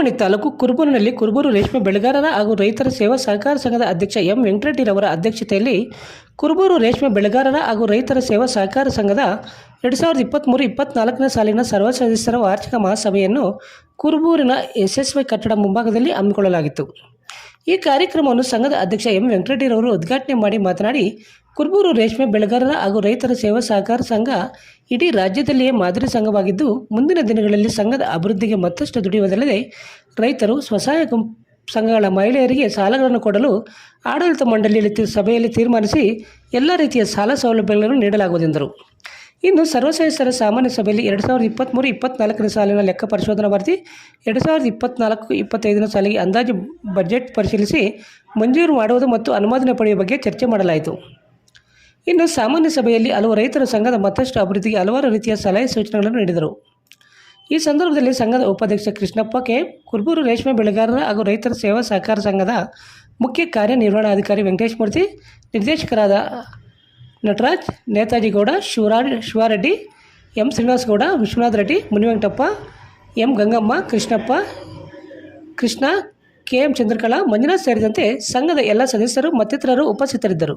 ಚಿಂತಾಮಣಿ ತಾಲೂಕು ಕುರುಬೂರಿನಲ್ಲಿ ಕುರುಬೂರು ರೇಷ್ಮೆ ಬೆಳೆಗಾರರ ಹಾಗೂ ರೈತರ ಸೇವಾ ಸಹಕಾರ ಸಂಘದ ಅಧ್ಯಕ್ಷ ಎಂ ವೆಂಕಟರೆಡ್ಡಿರವರ ಅಧ್ಯಕ್ಷತೆಯಲ್ಲಿ ಕುರುಬೂರು ರೇಷ್ಮೆ ಬೆಳೆಗಾರರ ಹಾಗೂ ರೈತರ ಸೇವಾ ಸಹಕಾರ ಸಂಘದ 2023-24ನೇ ಸಾಲಿನ ಸರ್ವ ಸದಸ್ಯರ ವಾರ್ಷಿಕ ಮಹಾಸಭೆಯನ್ನು ಕುರುಬೂರಿನ ಎಸ್ಎಸ್ವೈ ಕಟ್ಟಡ ಮುಂಭಾಗದಲ್ಲಿ ಹಮ್ಮಿಕೊಳ್ಳಲಾಗಿತ್ತು. ಈ ಕಾರ್ಯಕ್ರಮವನ್ನು ಸಂಘದ ಅಧ್ಯಕ್ಷ ಎಂ ವೆಂಕಟರೆಡ್ಡಿರವರು ಉದ್ಘಾಟನೆ ಮಾಡಿ ಮಾತನಾಡಿ, ಕುರುಬೂರು ರೇಷ್ಮೆ ಬೆಳೆಗಾರರ ಹಾಗೂ ರೈತರ ಸೇವಾ ಸಹಕಾರ ಸಂಘ ಇಡೀ ರಾಜ್ಯದಲ್ಲಿಯೇ ಮಾದರಿ ಸಂಘವಾಗಿದ್ದು, ಮುಂದಿನ ದಿನಗಳಲ್ಲಿ ಸಂಘದ ಅಭಿವೃದ್ಧಿಗೆ ಮತ್ತಷ್ಟು ದುಡಿಯುವುದಲ್ಲದೆ ರೈತರು, ಸ್ವಸಹಾಯ ಸಂಘಗಳ ಮಹಿಳೆಯರಿಗೆ ಸಾಲಗಳನ್ನು ಕೊಡಲು ಆಡಳಿತ ಮಂಡಳಿಯಲ್ಲಿ ಸಭೆಯಲ್ಲಿ ತೀರ್ಮಾನಿಸಿ ಎಲ್ಲ ರೀತಿಯ ಸಾಲ ಸೌಲಭ್ಯಗಳನ್ನು ನೀಡಲಾಗುವುದೆಂದರು. ಇನ್ನು ಸರ್ವ ಸದಸ್ಯರ ಸಾಮಾನ್ಯ ಸಭೆಯಲ್ಲಿ 2023-24ನೇ ಸಾಲಿನ ಲೆಕ್ಕ ಪರಿಶೋಧನಾ ವರದಿ, 2024-25ನೇ ಸಾಲಿಗೆ ಅಂದಾಜು ಬಜೆಟ್ ಪರಿಶೀಲಿಸಿ ಮಂಜೂರು ಮಾಡುವುದು ಮತ್ತು ಅನುಮೋದನೆ ಪಡೆಯುವ ಬಗ್ಗೆ ಚರ್ಚೆ ಮಾಡಲಾಯಿತು. ಇನ್ನು ಸಾಮಾನ್ಯ ಸಭೆಯಲ್ಲಿ ಹಲವು ರೈತರ ಸಂಘದ ಮತ್ತಷ್ಟು ಅಭಿವೃದ್ಧಿಗೆ ಹಲವಾರು ರೀತಿಯ ಸಲಹೆ ಸೂಚನೆಗಳನ್ನು ನೀಡಿದರು. ಈ ಸಂದರ್ಭದಲ್ಲಿ ಸಂಘದ ಉಪಾಧ್ಯಕ್ಷ ಕೃಷ್ಣಪ್ಪ ಕೆ, ಕುರುಬೂರು ರೇಷ್ಮೆ ಬೆಳೆಗಾರರ ಹಾಗೂ ರೈತರ ಸೇವಾ ಸಹಕಾರ ಸಂಘದ ಮುಖ್ಯ ಕಾರ್ಯನಿರ್ವಹಣಾಧಿಕಾರಿ ವೆಂಕಟೇಶ ಮೂರ್ತಿ, ನಿರ್ದೇಶಕರಾದ Nataraj, Netaji Gowda, Shivareddy, M Srinivasagowda, Vishwanatha Reddy, Munivenkatappa, M Gangamma, Krishna, K M Chandrakala, Manjunath ಸೇರಿದಂತೆ ಸಂಘದ ಎಲ್ಲ ಸದಸ್ಯರು ಮತ್ತಿತರರು ಉಪಸ್ಥಿತರಿದ್ದರು.